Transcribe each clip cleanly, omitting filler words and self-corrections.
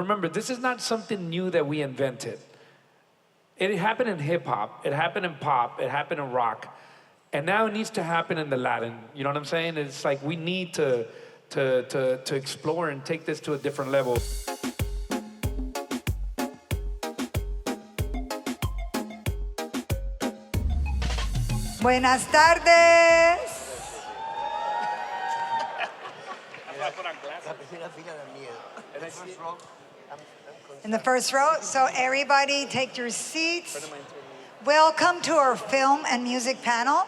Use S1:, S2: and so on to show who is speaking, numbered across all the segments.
S1: remember, this is not something new that we invented. It happened in hip hop, it happened in pop, it happened in rock, and now it needs to happen in the Latin. You know what I'm saying? It's like we need to explore and take this to a different level.
S2: Buenas tardes. In the first row, so everybody take your seats. Welcome to our film and music panel.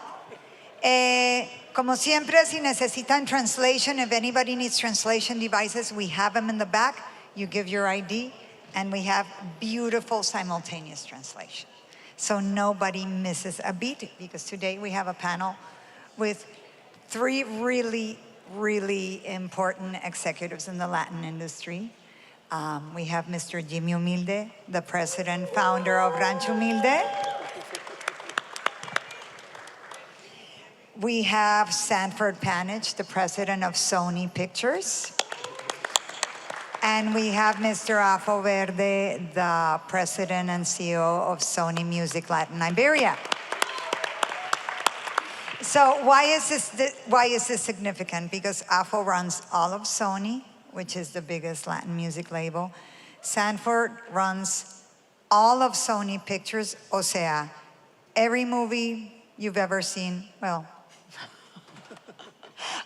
S2: Como siempre, si necesitan translation, if anybody needs translation devices, we have them in the back. You give your ID, and we have beautiful simultaneous translation. So nobody misses a beat, because today we have a panel with three really important executives in the Latin industry. We have Mr. Jimmy Humilde, the president, founder of Rancho Humilde. We have Sanford Panich, the president of Sony Pictures. And we have Mr. Afo Verde, the president and CEO of Sony Music Latin Iberia. So why is this significant? Because Afo runs all of Sony, which is the biggest Latin music label. Sanford runs all of Sony Pictures, o sea, every movie you've ever seen, well,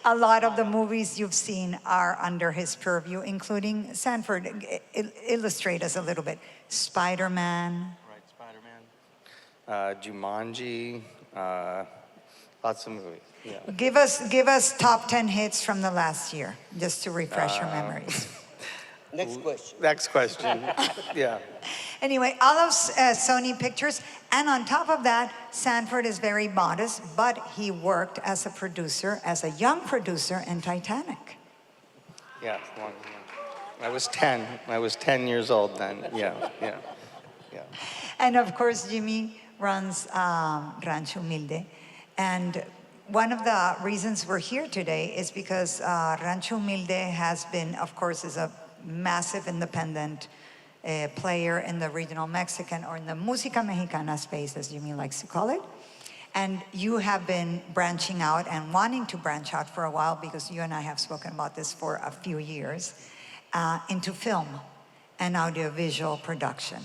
S2: a lot of the movies you've seen are under his purview, including Sanford. Illustrate us a little bit. Spider-Man.
S3: Right, Spider-Man. Jumanji. Lots of movies. Yeah.
S2: Give us top 10 hits from the last year, just to refresh your memories.
S3: Next question. Yeah.
S2: Anyway, all of Sony Pictures, and on top of that, Sanford is very modest, but he worked as a producer, as a young producer in Titanic.
S3: Yeah, I was 10. I was 10 years old then. Yeah.
S2: And of course, Jimmy runs Rancho Humilde. And one of the reasons we're here today is because Rancho Humilde has been, of course, is a massive independent player in the regional Mexican, or in the música mexicana space, as Jimmy likes to call it. And you have been branching out and wanting to branch out for a while, because you and I have spoken about this for a few years, into film and audiovisual production.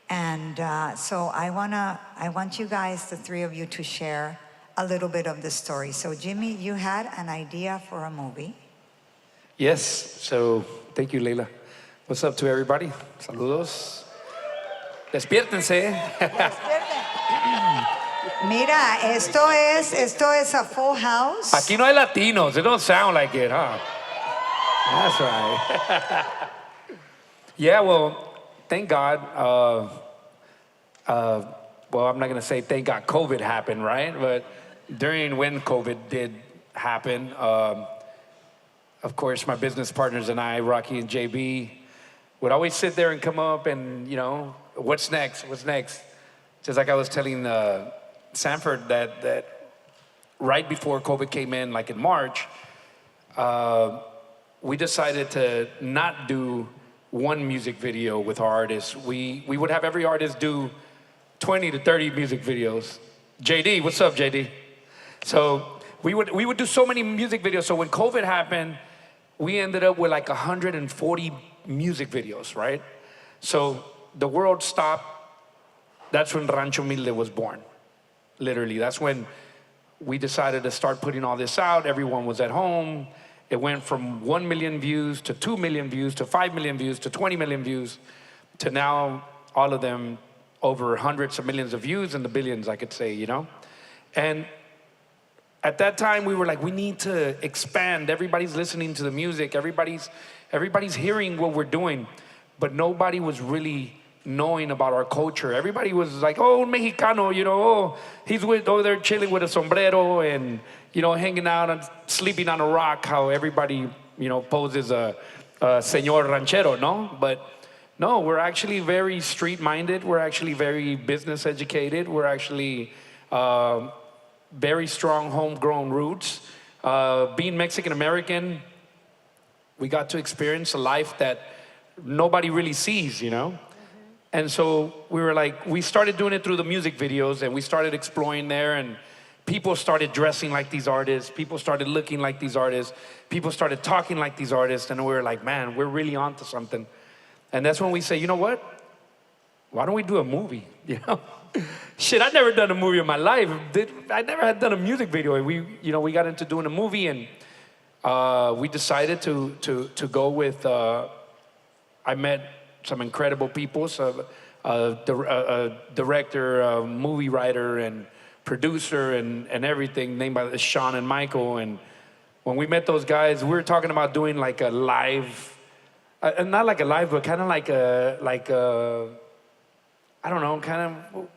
S2: And so I want you guys, the three of you, to share a little bit of the story. So Jimmy, you had an idea for a movie.
S1: Yes, so thank you, Leila. What's up to everybody? Saludos. Despiértense.
S2: Mira, esto es a full house.
S1: Aquí no hay latinos. It don't sound like it, huh? That's right. Yeah, well, thank God. Well, I'm not going to say thank God COVID happened, right? But during when COVID did happen, of course, my business partners and I, Rocky and JB, would always sit there and come up and, you know, what's next? What's next? Just like I was telling Sanford that right before COVID came in, like in March, we decided to not do one music video with our artists. We would have every artist do 20 to 30 music videos. JayDee, what's up, JayDee? So we would do so many music videos. So when COVID happened, we ended up with like 140 music videos, right? So the world stopped. That's when Rancho Humilde was born. Literally, that's when we decided to start putting all this out. Everyone was at home. It went from 1 million views to 2 million views to 5 million views to 20 million views to now all of them over hundreds of millions of views and the billions, I could say, you know? And at that time, we were like, we need to expand. Everybody's listening to the music. Everybody's hearing what we're doing. But nobody was really knowing about our culture. Everybody was like, oh, Mexicano, you know, oh, he's over there chilling with a sombrero and, you know, hanging out and sleeping on a rock, how everybody, you know, poses a señor ranchero, no? But no, we're actually very street-minded. We're actually very business-educated. We're actually very strong homegrown roots. Being Mexican-American, we got to experience a life that nobody really sees, you know? And so we were like, we started doing it through the music videos, and we started exploring there, and people started dressing like these artists, people started looking like these artists, people started talking like these artists, and we were like, man, we're really onto something. And that's when we say, you know what? Why don't we do a movie, you know? Shit, I'd never done a movie in my life. I never had done a music video. And we got into doing a movie, and we decided to go with, I met some incredible people, so a director, a movie writer, and producer, and everything, named by Sean and Michael. And when we met those guys, we were talking about doing like a live, not like a live, but kind of like a, I don't know, kind of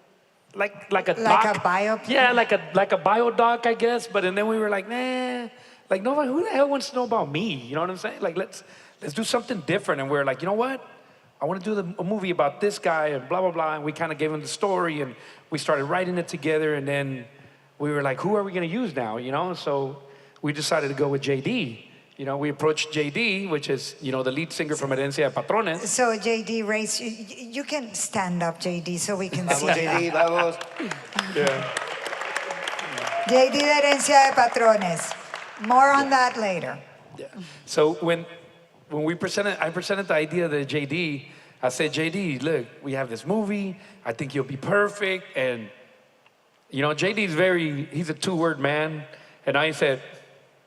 S1: like a doc.
S2: Like a biopic?
S1: Yeah, like a bio doc, I guess. But and then we were like, nah, like nobody, who the hell wants to know about me? You know what I'm saying? Like let's do something different. And we're like, you know what? I want to do a movie about this guy and blah blah blah. And we kind of gave him the story, and we started writing it together. And then we were like, who are we going to use now? You know, so we decided to go with JayDee. You know, we approached JayDee, which is, you know, the lead singer from Herencia de Patrones.
S2: So JayDee, raise, you can stand up, JayDee, so we can see.
S3: Vamos, JayDee, vamos.
S1: Yeah.
S2: JayDee de Herencia de Patrones. More on that later.
S1: Yeah. So when I presented the idea to JayDee. I said, JayDee, look, we have this movie. I think you'll be perfect. And you know, JayDee's he's a two-word man. And I said,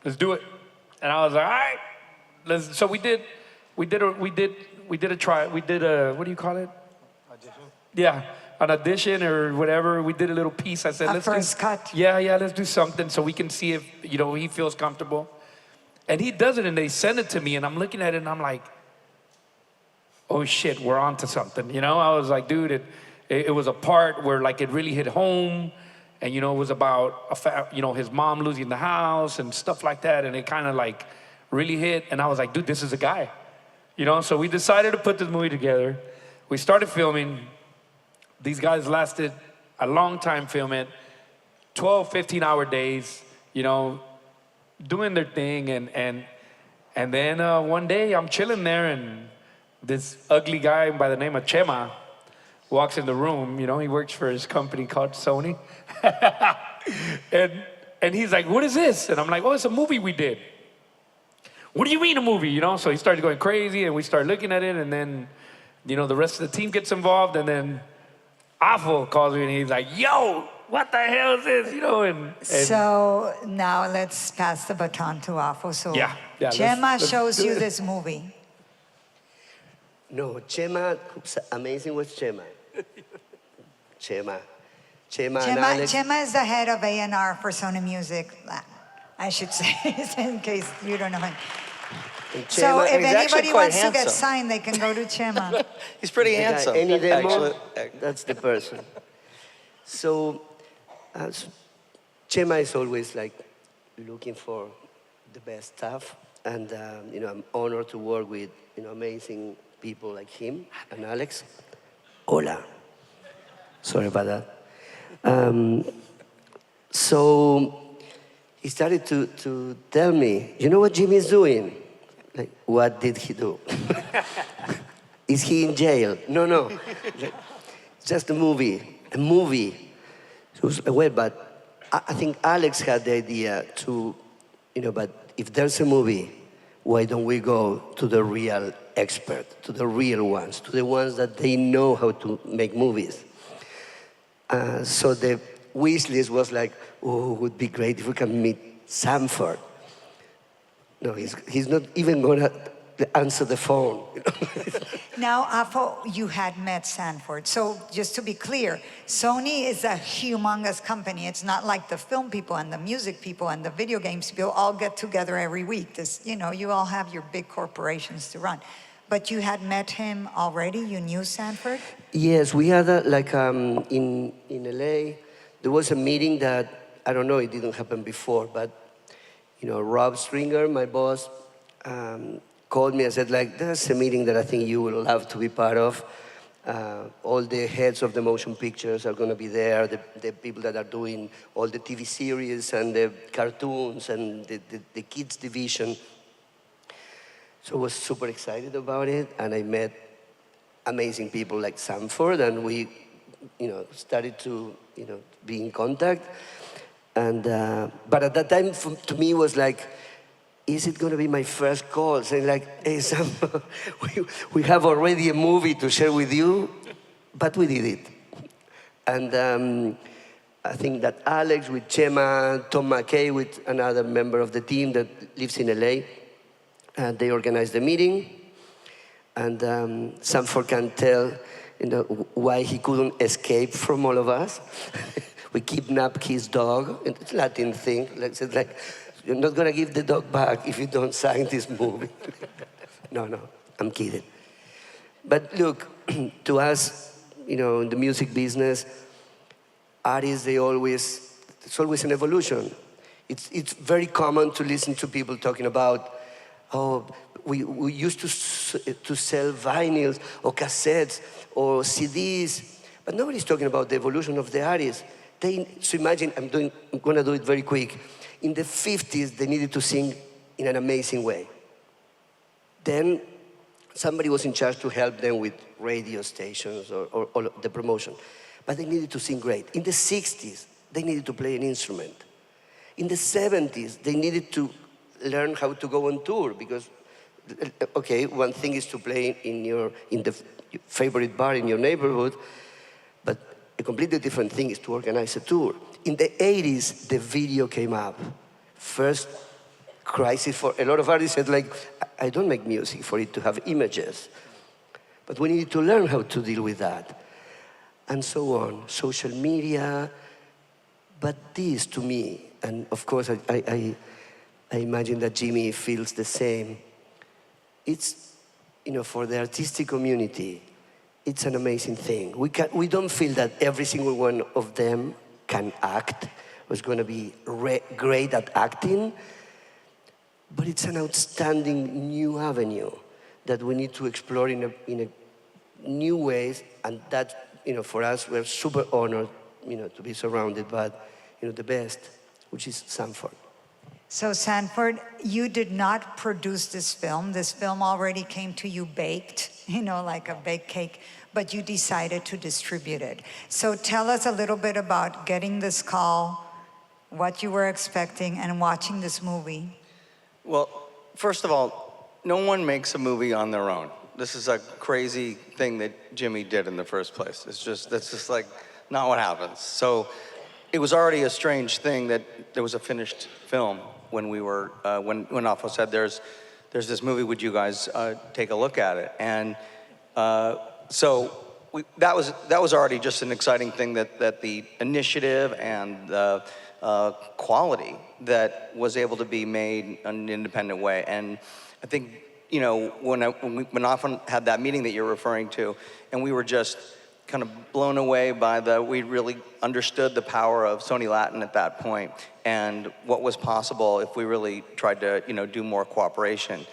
S1: let's do it. And I was like, all right. So we did a try. We did a, what do you call it? Audition. Yeah, an audition or whatever. We did a little piece. I said, let's
S2: first cut.
S1: Yeah, let's do something so we can see if, you know, he feels comfortable. And he does it, and they send it to me, and I'm looking at it, and I'm like, oh shit, we're on to something. You know, I was like, dude, it was a part where like it really hit home. And, you know, it was about, you know, his mom losing the house and stuff like that. And it kind of like really hit. And I was like, dude, this is a guy. You know, so we decided to put this movie together. We started filming. These guys lasted a long time filming, 12, 15-hour days, you know, doing their thing. And then one day I'm chilling there, and this ugly guy by the name of Chema walks in the room. You know, he works for his company called Sony. and he's like, what is this? And I'm like, oh, it's a movie we did. What do you mean a movie? You know, so he started going crazy, and we started looking at it, and then, you know, the rest of the team gets involved, and then Afo calls me, and he's like, yo, what the hell is this? You know, and
S2: so now let's pass the baton to Afo. So
S1: yeah,
S2: Chema
S1: let's
S2: shows
S1: do
S2: you
S1: it.
S2: this movie.
S4: No, Chema, amazing was Chema. Chema and Alex.
S2: Chema is the head of A&R for Sony Music, I should say, in case you don't know him.
S4: And
S2: So
S4: Chema,
S2: if
S3: he's actually
S2: anybody
S3: quite
S2: wants to get
S3: handsome.
S2: signed, they can go to Chema.
S3: He's pretty
S4: the guy,
S3: handsome.
S4: any demo,
S3: actually.
S4: that's the person. So, Chema is always like looking for the best stuff, and you know, I'm honored to work with, you know, amazing people like him and Alex. Hola. Sorry about that. So he started to tell me, you know what Jimmy is doing? Like, what did he do? Is he in jail? No. Like, just a movie. So it was like, well, but I think Alex had the idea to, you know, but if there's a movie, why don't we go to the real expert, to the real ones, to the ones that they know how to make movies? So the wish list was like, oh, it would be great if we can meet Sanford. No, he's not even gonna answer the phone.
S2: Now, Afo, you had met Sanford. So just to be clear, Sony is a humongous company. It's not like the film people and the music people and the video games people all get together every week. This, you know, you all have your big corporations to run. But you had met him already? You knew Sanford?
S4: Yes, we had in LA, there was a meeting that, I don't know, it didn't happen before, but, you know, Rob Stringer, my boss, called me and said, like, there's a meeting that I think you will love to be part of. All the heads of the motion pictures are going to be there, the people that are doing all the TV series and the cartoons and the kids division. So I was super excited about it, and I met amazing people like Sanford, and we, started to, be in contact. And but at that time, to me, it was like, is it going to be my first call? Saying like, hey, Sam, we have already a movie to share with you, but we did it. And I think that Alex with Chema, Tom McKay with another member of the team that lives in LA, they organized the meeting. And Sanford can tell why he couldn't escape from all of us. We kidnapped his dog. It's a Latin thing. Like, you're not going to give the dog back if you don't sign this movie. No, I'm kidding. But look, to us, in the music business, artists, it's always an evolution. It's very common to listen to people talking about, we used to sell vinyls or cassettes or CDs, but nobody's talking about the evolution of the artists. So imagine, I'm going to do it very quick. In the 50s, they needed to sing in an amazing way. Then somebody was in charge to help them with radio stations or the promotion. But they needed to sing great. In the 60s, they needed to play an instrument. In the 70s, they needed to learn how to go on tour because, okay, one thing is to play in the favorite bar in your neighborhood, but a completely different thing is to organize a tour. In the 80s, the video came up. First crisis for a lot of artists said, like, I don't make music for it to have images. But we needed to learn how to deal with that. And so on, social media. But this, to me, and of course, I imagine that Jimmy feels the same. It's, for the artistic community, it's an amazing thing. We don't feel that every single one of them can act, or is going to be great at acting, but it's an outstanding new avenue that we need to explore in a new ways, and that, for us, we're super honored, to be surrounded by, the best, which is Sanford.
S2: So Sanford, you did not produce this film. This film already came to you baked, like a baked cake, but you decided to distribute it. So tell us a little bit about getting this call, what you were expecting, and watching this movie.
S3: Well, first of all, no one makes a movie on their own. This is a crazy thing that Jimmy did in the first place. That's just like not what happens. So it was already a strange thing that there was a finished film when we were, when Afo said, there's this movie, would you guys take a look at it? And so that was already just an exciting thing that the initiative and the quality that was able to be made in an independent way. And I think, when Afo had that meeting that you're referring to, and we were just kind of blown away by we really understood the power of Sony Latin at that point and what was possible if we really tried to, do more cooperation.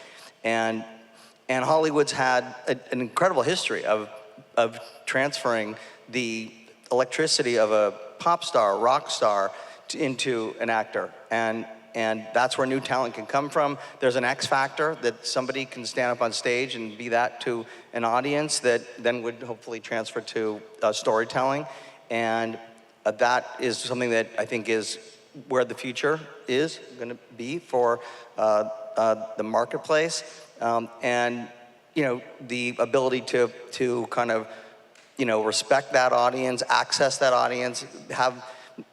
S3: And Hollywood's had an incredible history of transferring the electricity of a pop star, rock star, into an actor. And that's where new talent can come from. There's an X factor that somebody can stand up on stage and be that to an audience that then would hopefully transfer to storytelling. And that is something that I think is where the future is going to be for the marketplace. And, the ability to kind of, respect that audience, access that audience,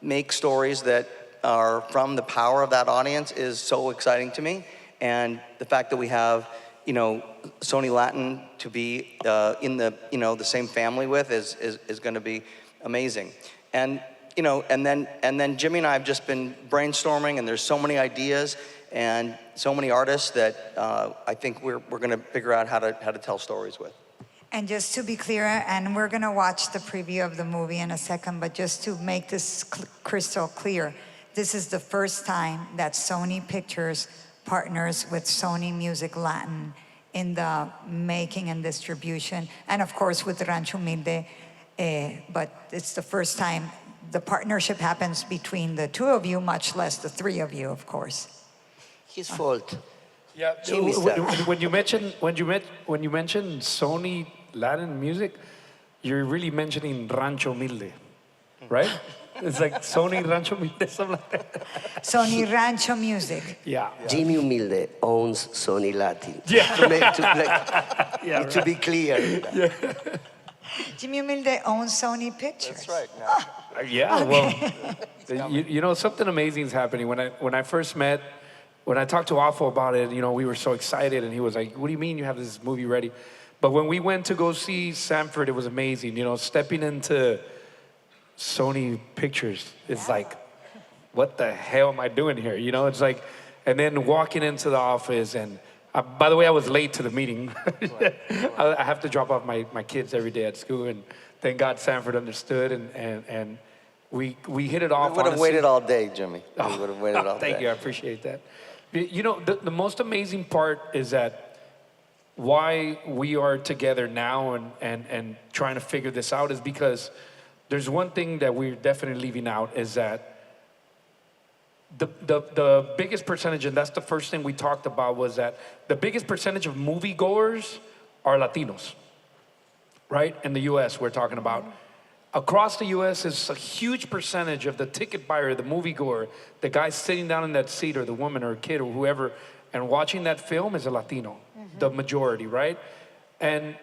S3: make stories that are from the power of that audience is so exciting to me. And the fact that we have, Sony Latin to be in the same family with is going to be amazing. And and then Jimmy and I have just been brainstorming, and there's so many ideas and so many artists that I think we're going to figure out how to tell stories with.
S2: And just to be clear, and we're going to watch the preview of the movie in a second, but just to make this crystal clear, this is the first time that Sony Pictures partners with Sony Music Latin in the making and distribution, and of course with Rancho Humilde, but it's the first time the partnership happens between the two of you, much less the three of you, of course.
S4: His fault.
S1: Yeah,
S4: Jimmy stuff.
S1: when you mention Sony Latin music, you're really mentioning Rancho Humilde, right? It's like Sony Rancho Humilde, something like that.
S2: Sony Rancho Music.
S1: Yeah.
S4: Jimmy Humilde owns Sony Latin.
S1: Yeah.
S4: To be clear.
S2: Jimmy Humilde owns Sony Pictures.
S3: That's right. Now.
S1: Yeah. Well, you know, something amazing is happening. When I talked to Afo about it, you know, we were so excited, and he was like, "What do you mean you have this movie ready?" But when we went to go see Sanford, it was amazing. You know, stepping into Sony Pictures is like, what the hell am I doing here? You know, it's like, and then walking into the office, and by the way, I was late to the meeting. I have to drop off my kids every day at school, and thank God Sanford understood, and we hit it off.
S3: We would have
S1: honestly.
S3: waited all day, Jimmy. We would have waited all day.
S1: Thank you, I appreciate that. You know, the most amazing part is that why we are together now and trying to figure this out is because there's one thing that we're definitely leaving out is that the biggest percentage, and that's the first thing we talked about, was that the biggest percentage of moviegoers are Latinos, right? In the US, we're talking about. Across the US, is a huge percentage of the ticket buyer, the moviegoer, the guy sitting down in that seat, or the woman or kid or whoever, and watching that film is a Latino, the majority, right? And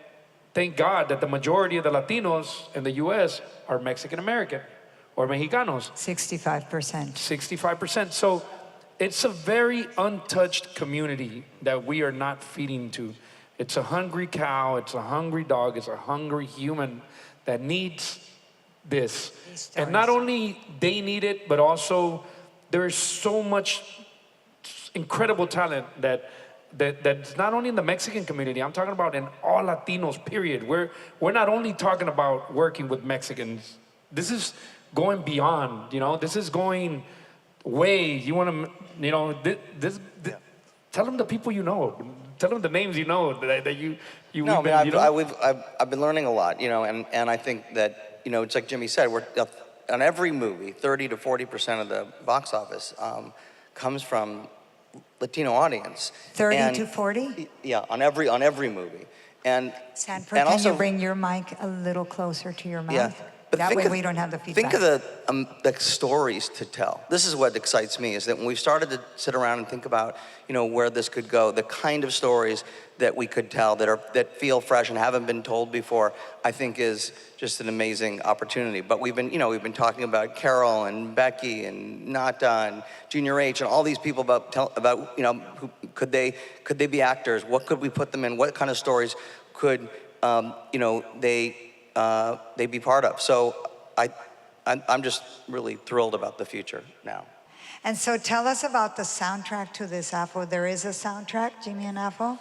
S1: thank God that the majority of the Latinos in the US are Mexican American or Mexicanos.
S2: 65%.
S1: 65%. So it's a very untouched community that we are not feeding to. It's a hungry cow, it's a hungry dog, it's a hungry human that needs this. And not only they need it, but also there's so much incredible talent that's not only in the Mexican community, I'm talking about in all Latinos, period. We're not only talking about working with Mexicans. This is going beyond, you know, this is going way, you want to, you know, tell them the people you know, tell them the names you know that you
S3: No, I mean,
S1: you know?
S3: I've been learning a lot, you know, and I think that, you know, it's like Jimmy said, we're on every movie, 30 to 40% of the box office comes from Latino audience.
S2: 30 to 40?
S3: Yeah, on every movie. And
S2: Sanford,
S3: and
S2: can
S3: also,
S2: you bring your mic a little closer to your mouth?
S3: Yeah. But
S2: That
S3: think
S2: way
S3: of-
S2: we don't have the feedback.
S3: Think of the stories to tell. This is what excites me, is that when we started to sit around and think about, you know, where this could go, the kind of stories that we could tell that feel fresh and haven't been told before, I think is just an amazing opportunity. But we've been talking about Carol and Becky and Nata and Junior H and all these people about you know, who, could they be actors? What could we put them in? What kind of stories could you know, they be part of? So I'm just really thrilled about the future now.
S2: And so tell us about the soundtrack to this, Afo. There is a soundtrack, Jimmy and Afo?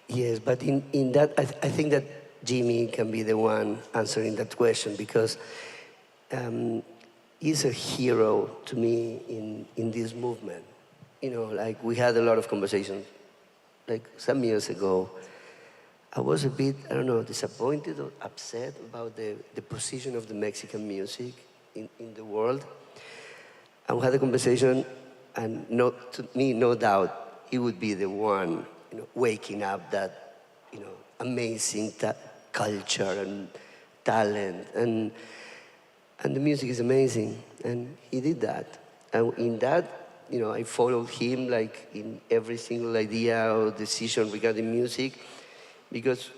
S4: Yes, but in that, I think that Jimmy can be the one answering that question because he's a hero to me in this movement. You know, like we had a lot of conversations, like some years ago. I was a bit, I don't know, disappointed or upset about the position of the Mexican music in the world. And we had a conversation, and to me, no doubt, he would be the one, you know, waking up that, you know, amazing culture and talent, and the music is amazing, and he did that. And in that, you know, I followed him like in every single idea or decision regarding music, because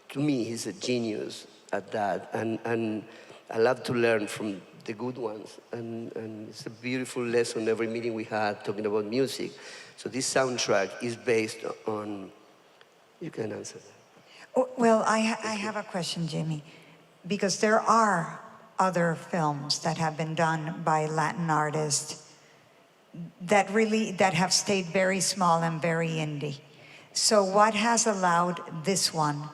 S4: to me, he's a genius at that, and I love to learn from the good ones, and it's a beautiful lesson every meeting we had talking about music. So this soundtrack is based on, you can answer that.
S2: Oh, well, I have a question, Jimmy, because there are other films that have been done by Latin artists that have stayed very small and very indie. So what has allowed this one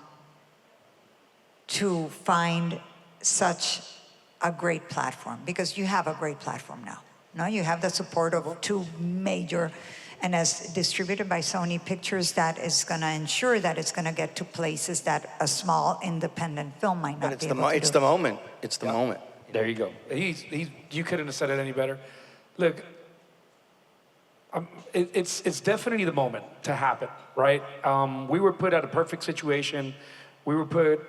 S2: to find such a great platform? Because you have a great platform now. No, you have the support of two major, and as distributed by Sony Pictures, that is going to ensure that it's going to get to places that a small independent film might not
S3: But
S2: be able to do.
S3: it's the moment. It's the moment.
S1: There you go. You couldn't have said it any better. Look, It's definitely the moment to happen, right? We were put at a perfect situation. We were put,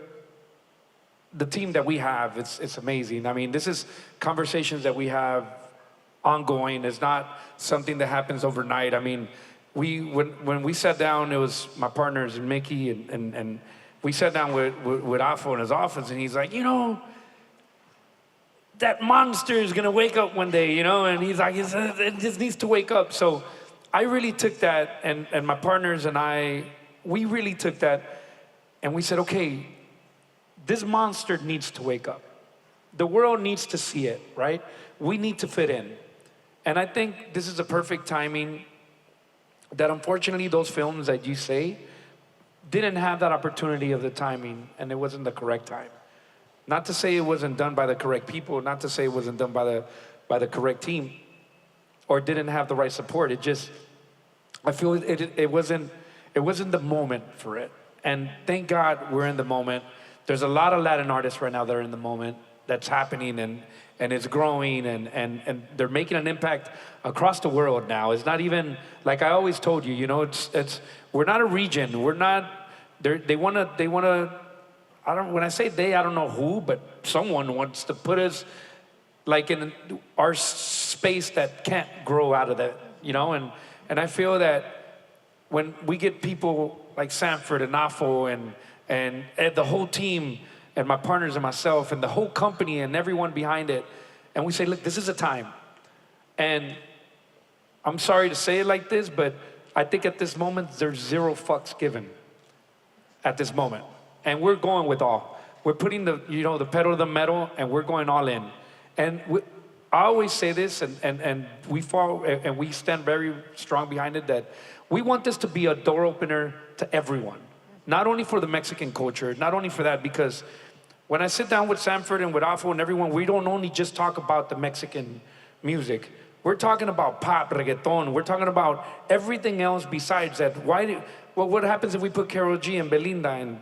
S1: the team that we have, it's amazing. I mean, this is conversations that we have ongoing. It's not something that happens overnight. I mean, when we sat down, it was my partners and Mickey, and we sat down with Afo in his office, and he's like, that monster is gonna wake up one day, and he's like, it just needs to wake up. So I really took that, and my partners and I, we really took that, and we said, okay, this monster needs to wake up. The world needs to see it, right? We need to fit in. And I think this is a perfect timing that unfortunately those films that you say didn't have that opportunity of the timing, and it wasn't the correct time. Not to say it wasn't done by the correct people, not to say it wasn't done by the correct team, or didn't have the right support. It just, I feel it wasn't the moment for it. And thank God we're in the moment. There's a lot of Latin artists right now that are in the moment that's happening, and it's growing, and they're making an impact across the world now. It's not even, like I always told you, it's we're not a region. We're not, they wanna, when I say they, I don't know who, but someone wants to put us like in our space that can't grow out of that, and I feel that when we get people like Sanford and Afo and the whole team and my partners and myself and the whole company and everyone behind it, and we say, look, this is a time. And I'm sorry to say it like this, but I think at this moment, there's zero fucks given at this moment. And we're going with all. We're putting the pedal to the metal, and we're going all in. And I always say this, and we fall, and we stand very strong behind it, that we want this to be a door opener to everyone. Not only for the Mexican culture, not only for that, because when I sit down with Sanford and with Afo and everyone, we don't only just talk about the Mexican music. We're talking about pop, reggaeton. We're talking about everything else besides that. What happens if we put Karol G and Belinda and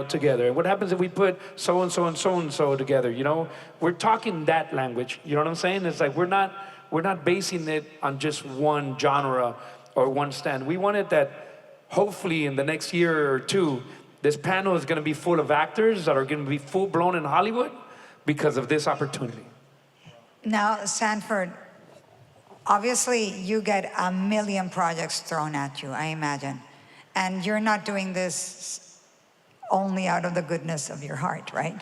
S1: together? And what happens if we put so-and-so and so-and-so together, We're talking that language, you know what I'm saying? It's like we're not basing it on just one genre or one stand. We wanted that hopefully in the next year or two, this panel is gonna be full of actors that are gonna be full-blown in Hollywood because of this opportunity.
S2: Now, Sanford, obviously you get a million projects thrown at you, I imagine. And you're not doing this only out of the goodness of your heart, right?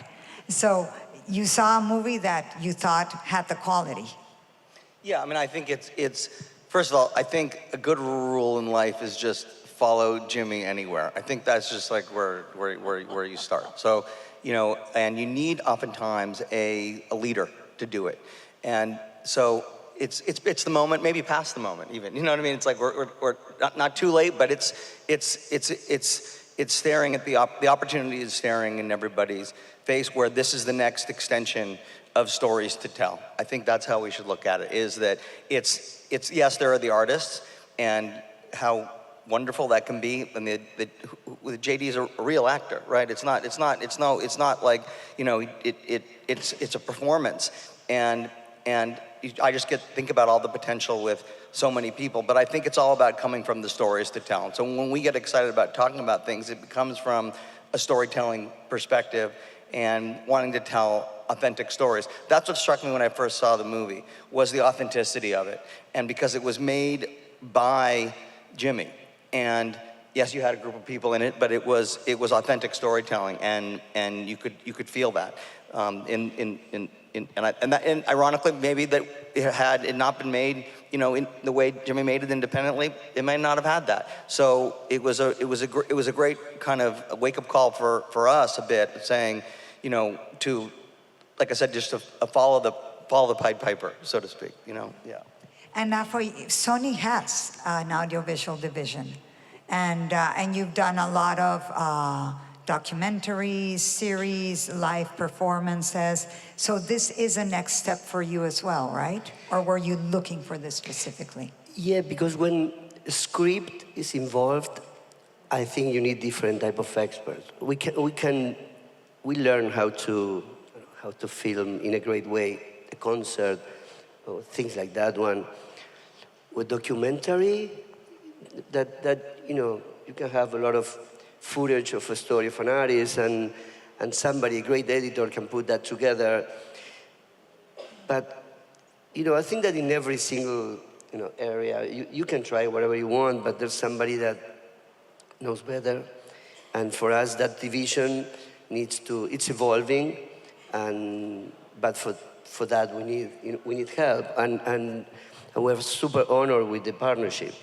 S2: So you saw a movie that you thought had the quality.
S3: Yeah, I mean, I think it's first of all, I think a good rule in life is just follow Jimmy anywhere. I think that's just like where you start. So, and you need oftentimes a leader to do it. And so it's the moment, maybe past the moment even. You know what I mean? It's like we're not too late, but it's staring at the opportunity is staring in everybody's face, where this is the next extension of stories to tell. I think that's how we should look at it, is that it's yes, there are the artists and how wonderful that can be, and JayDee is a real actor, right? It's not like, it's a performance, and I just think about all the potential with so many people, but I think it's all about coming from the stories to tell. And so when we get excited about talking about things, it comes from a storytelling perspective and wanting to tell authentic stories. That's what struck me when I first saw the movie, was the authenticity of it. And because it was made by Jimmy. And yes, you had a group of people in it, but it was authentic storytelling, and you could feel that. And ironically, maybe that had it not been made, in the way Jimmy made it independently, it may not have had that. So it was a great kind of wake-up call for us a bit, saying, to, like I said, just to follow the Pied Piper, so to speak. Yeah.
S2: And now Sony has an audiovisual division, and you've done a lot of documentaries, series, live performances. So this is a next step for you as well, right? Or were you looking for this specifically?
S4: Yeah, because when a script is involved, I think you need different type of experts. We learn how to film in a great way, a concert, or things like that one. with documentary, that you know, you can have a lot of footage of a story of an artist, and somebody, a great editor, can put that together. But you know, I think that in every single area, you can try whatever you want, but there's somebody that knows better. And for us, that division it's evolving, but for that we need help, and we're super honored with the partnership.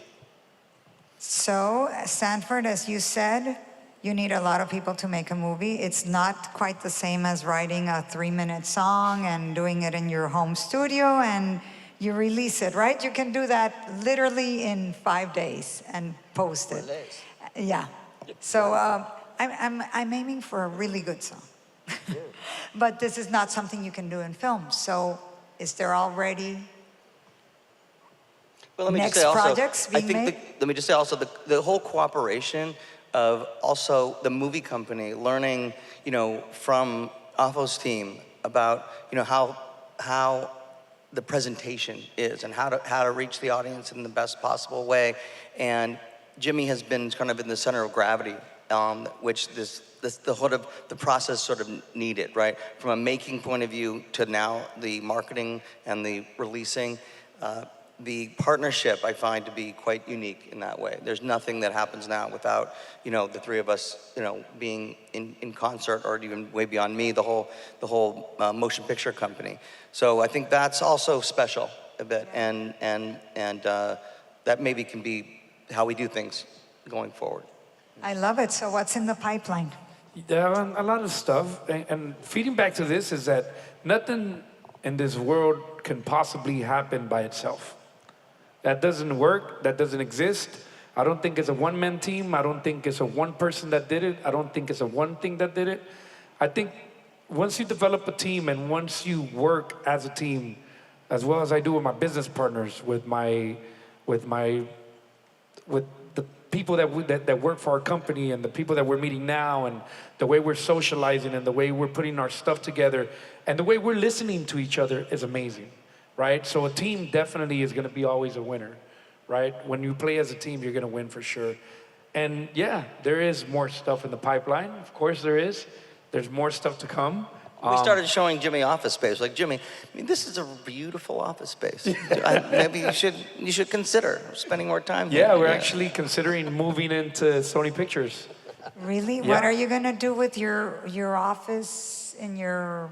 S2: So, Sanford, as you said, you need a lot of people to make a movie. It's not quite the same as writing a 3-minute song and doing it in your home studio and you release it, right? You can do that literally in 5 days and post it. Yeah. So I'm aiming for a really good song. But this is not something you can do in film. So is there already next projects being made?
S3: Let me just say also, the whole cooperation of also the movie company learning, from Afo's team about, how the presentation is and how to reach the audience in the best possible way. And Jimmy has been kind of in the center of gravity, which the process sort of needed, right? From a making point of view to now the marketing and the releasing. The partnership I find to be quite unique in that way. There's nothing that happens now without, the three of us, being in concert, or even way beyond me, the whole motion picture company. So I think that's also special a bit, and that maybe can be how we do things going forward.
S2: I love it. So what's in the pipeline?
S1: A lot of stuff, and feeding back to this is that nothing in this world can possibly happen by itself. That doesn't work, that doesn't exist. I don't think it's a one-man team. I don't think it's a one person that did it. I don't think it's a one thing that did it. I think once you develop a team and once you work as a team, as well as I do with my business partners, with the people that work for our company and the people that we're meeting now, and the way we're socializing and the way we're putting our stuff together and the way we're listening to each other is amazing. Right? So a team definitely is going to be always a winner, right? When you play as a team, you're going to win for sure. And yeah, there is more stuff in the pipeline. Of course there is. There's more stuff to come.
S3: We started showing Jimmy office space. Like, Jimmy, this is a beautiful office space. Maybe you should consider spending more time here.
S1: Yeah, we're actually considering moving into Sony Pictures.
S2: Really?
S1: Yeah.
S2: What are you going to do with your office in your...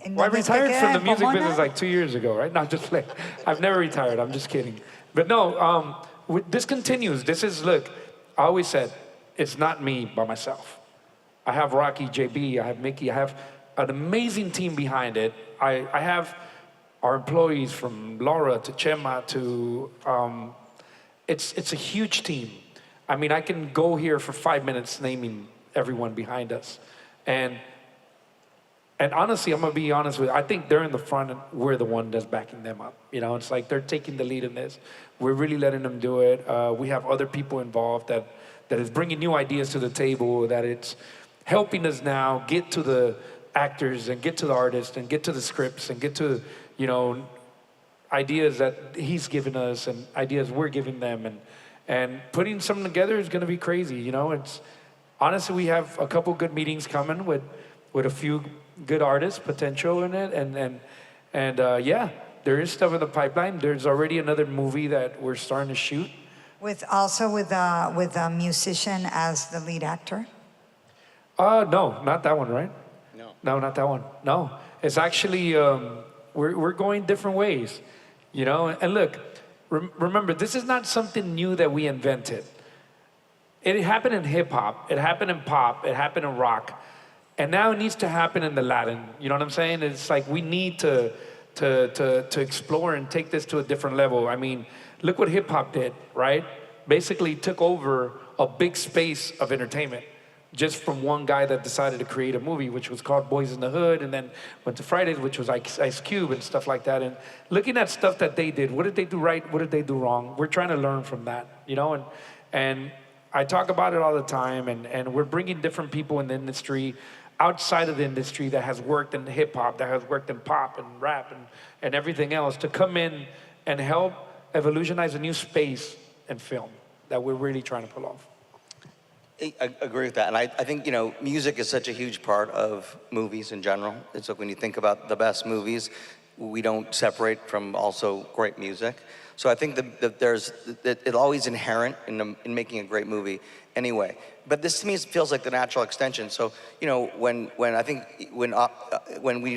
S1: Well, I retired from the music business like 2 years ago, right? No, just like, I've never retired, I'm just kidding. But no, this continues. This is, look, I always said, it's not me by myself. I have Rocky, JB, I have Mickey, I have an amazing team behind it. I have our employees from Laura to Chema to, it's a huge team. I mean, I can go here for 5 minutes naming everyone behind us. And honestly, I'm gonna be honest with you, I think they're in the front and we're the one that's backing them up. It's like they're taking the lead in this. We're really letting them do it. We have other people involved that is bringing new ideas to the table, that it's helping us now get to the actors and get to the artists and get to the scripts and get to, ideas that he's given us and ideas we're giving them. And putting something together is gonna be crazy, It's honestly, we have a couple good meetings coming with a few good artists potential in it, and yeah, there is stuff in the pipeline. There's already another movie that we're starting to shoot
S2: with a musician as the lead actor.
S1: No, not that one, right? No, not that one. No, it's actually we're going different ways, and look, remember, this is not something new that we invented. It happened in hip-hop, it happened in pop, it happened in rock. And now it needs to happen in the Latin. You know what I'm saying? It's like we need to explore and take this to a different level. I mean, look what hip hop did, right? Basically took over a big space of entertainment just from one guy that decided to create a movie, which was called Boys in the Hood, and then went to Fridays, which was Ice Cube and stuff like that. And looking at stuff that they did, what did they do right? What did they do wrong? We're trying to learn from that, and I talk about it all the time, and we're bringing different people in the industry, outside of the industry, that has worked in hip hop, that has worked in pop and rap and everything else, to come in and help evolutionize a new space in film that we're really trying to pull off.
S3: I agree with that, and I think, you know, music is such a huge part of movies in general. It's like when you think about the best movies, we don't separate from also great music. So I think that it's always inherent in making a great movie anyway. But this to me feels like the natural extension. So, you know, when we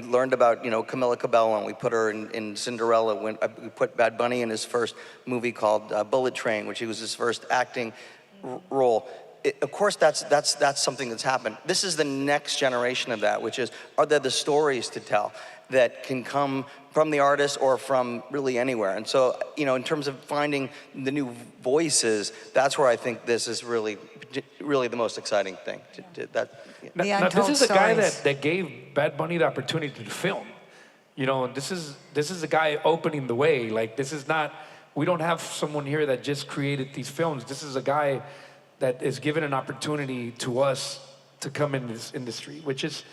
S3: learned about, you know, Camila Cabello and we put her in Cinderella, when we put Bad Bunny in his first movie called Bullet Train, which was his first acting role. Of course, that's something that's happened. This is the next generation of that, which is, are there the stories to tell that can come from the artist or from really anywhere? And so, you know, in terms of finding the new voices, that's where I think this is really the most exciting thing.
S1: Now, this is the guy that gave Bad Bunny the opportunity to film. You know, this is the guy opening the way. Like, this is not, we don't have someone here that just created these films. This is a guy that is given an opportunity to us to come in this industry, which is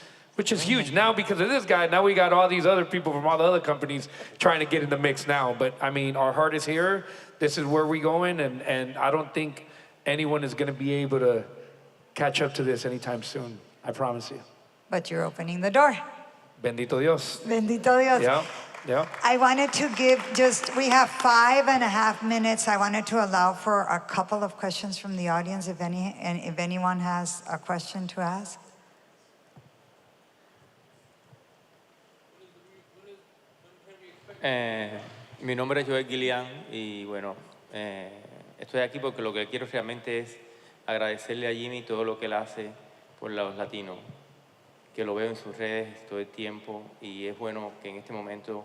S1: huge. Now, because of this guy, now we got all these other people from all the other companies trying to get in the mix now. But I mean, our heart is here. This is where we're going, and I don't think anyone is going to be able to catch up to this anytime soon. I promise you.
S2: But you're opening the door.
S1: Bendito Dios.
S2: Bendito Dios.
S1: Yeah, yeah.
S2: I wanted to give we have 5.5 minutes. I wanted to allow for a couple of questions from the audience, if anyone has a question to ask.
S5: Mi nombre es Joel Guilián y bueno, estoy aquí porque lo que quiero realmente es agradecerle a Jimmy todo lo que él hace por los latinos, que lo veo en sus redes todo el tiempo y es bueno que en este momento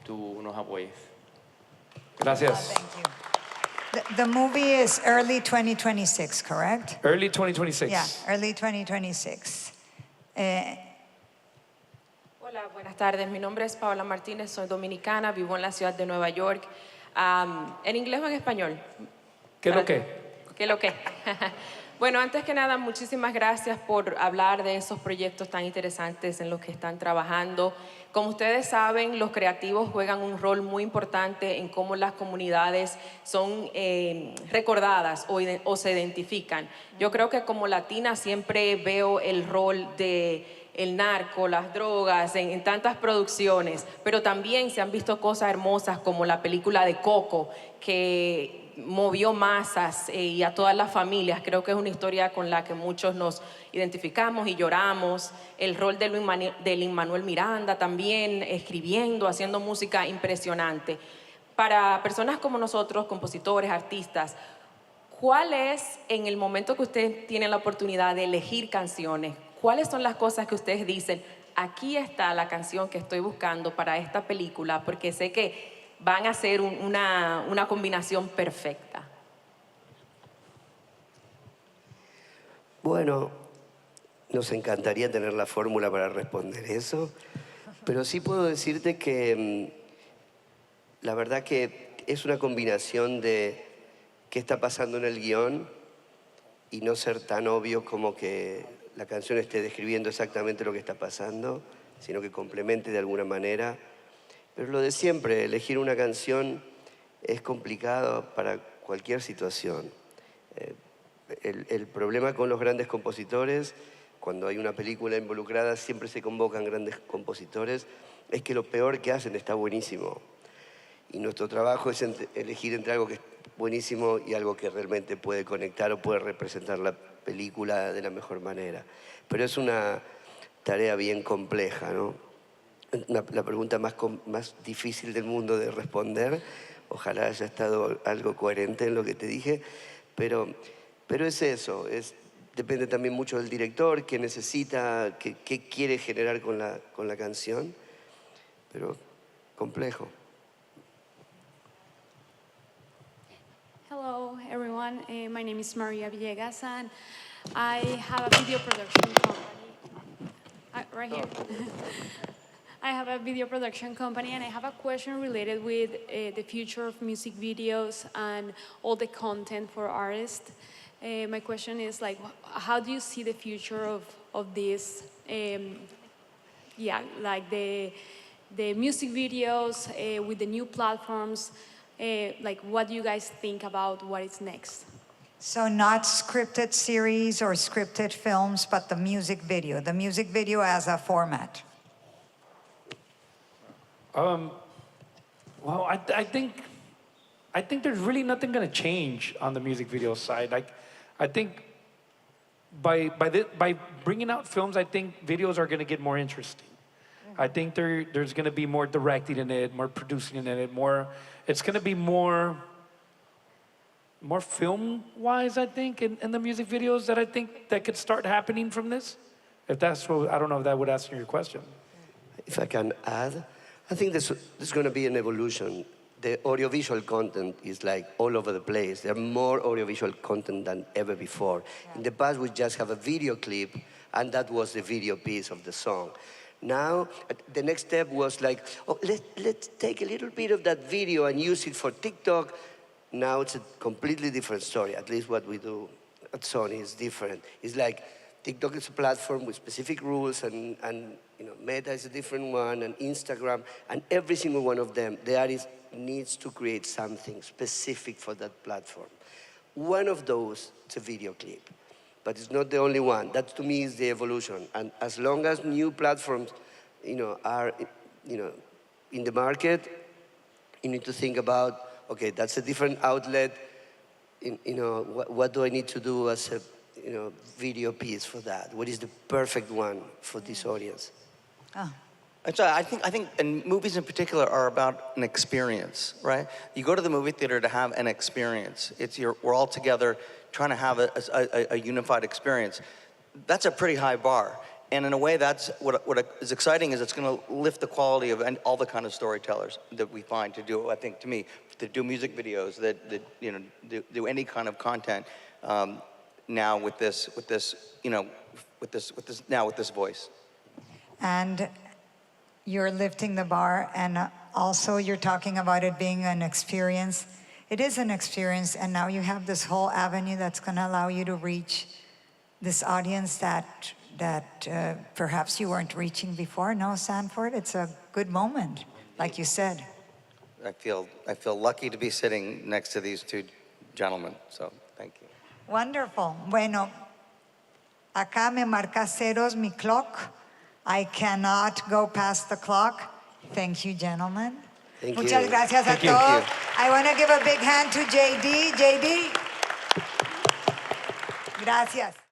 S5: tú nos apoyes.
S1: Gracias.
S2: Thank you. The movie is early 2026, correct?
S1: Early 2026.
S2: Yeah, early 2026.
S6: Hola, buenas tardes. Mi nombre es Paola Martínez, soy dominicana, vivo en la ciudad de Nueva York. ¿En inglés o en español?
S1: ¿Qué es lo que?
S6: ¿Qué es lo que? Bueno, antes que nada, muchísimas gracias por hablar de esos proyectos tan interesantes en los que están trabajando. Como ustedes saben, los creativos juegan un rol muy importante en cómo las comunidades son recordadas o se identifican. Yo creo que como latina siempre veo el rol de el narco, las drogas, en tantas producciones, pero también se han visto cosas hermosas como la película de Coco, que movió masas y a todas las familias. Creo que es una historia con la que muchos nos identificamos y lloramos. El rol de Lin-Manuel Miranda también, escribiendo, haciendo música impresionante. Para personas como nosotros, compositores, artistas, ¿cuál es, en el momento que ustedes tienen la oportunidad de elegir canciones, cuáles son las cosas que ustedes dicen, aquí está la canción que estoy buscando para esta película, porque sé que van a ser una combinación perfecta?
S4: Bueno, nos encantaría tener la fórmula para responder eso, pero sí puedo decirte que la verdad que es una combinación de qué está pasando en el guión y no ser tan obvio como que la canción esté describiendo exactamente lo que está pasando, sino que complemente de alguna manera. Pero lo de siempre, elegir una canción es complicado para cualquier situación. El problema con los grandes compositores, cuando hay una película involucrada, siempre se convocan grandes compositores, es que lo peor que hacen está buenísimo. Y nuestro trabajo es elegir entre algo que es buenísimo y algo que realmente puede conectar o puede representar la película de la mejor manera. Pero es una tarea bien compleja, ¿no? La pregunta más difícil del mundo de responder. Ojalá haya estado algo coherente en lo que te dije, pero es eso, depende también mucho del director, qué necesita, qué quiere generar con la canción, pero complejo.
S7: Hello, everyone. My name is Maria Villegas, and I have a video production company. Right here. I have a video production company, and I have a question related with the future of music videos and all the content for artists. My question is, like, how do you see the future of this? Like the music videos with the new platforms. like what you guys think about what is next.
S2: So not scripted series or scripted films, but the music video as a format.
S1: Well, I think there's really nothing going to change on the music video side. Like, I think by bringing out films, I think videos are going to get more interesting. I think there's going to be more directing in it, more producing in it, more. It's going to be more film-wise, I think, in the music videos that I think that could start happening from this. If that's what, I don't know if that would answer your question.
S4: If I can add, I think there's going to be an evolution. The audiovisual content is like all over the place. There are more audiovisual content than ever before. In the past, we just have a video clip, and that was the video piece of the song. Now, the next step was like, oh, let's take a little bit of that video and use it for TikTok. Now it's a completely different story. At least what we do at Sony is different. It's like TikTok is a platform with specific rules, and Meta is a different one, and Instagram, and every single one of them, the artist needs to create something specific for that platform. One of those is a video clip, but it's not the only one. That to me is the evolution. And as long as new platforms, are, in the market, you need to think about, okay, that's a different outlet. What do I need to do as a video piece for that? What is the perfect one for this audience?
S2: Oh.
S3: So I think, and movies in particular are about an experience, right? You go to the movie theater to have an experience. We're all together trying to have a unified experience. That's a pretty high bar. And in a way, that's what is exciting is it's going to lift the quality of all the kind of storytellers that we find to do. I think to me, to do music videos, that do any kind of content now with this voice.
S2: And you're lifting the bar, and also you're talking about it being an experience. It is an experience, and now you have this whole avenue that's going to allow you to reach this audience that perhaps you weren't reaching before. No, Sanford, it's a good moment, like you said.
S3: I feel lucky to be sitting next to these two gentlemen, so thank you.
S2: Wonderful. Bueno, acá me marca ceros mi clock. I cannot go past the clock. Thank you, gentlemen.
S4: Thank
S2: Muchas
S4: you.
S2: gracias a
S3: Thank you.
S2: todos. I want to give a big hand to JayDee. JayDee. Gracias.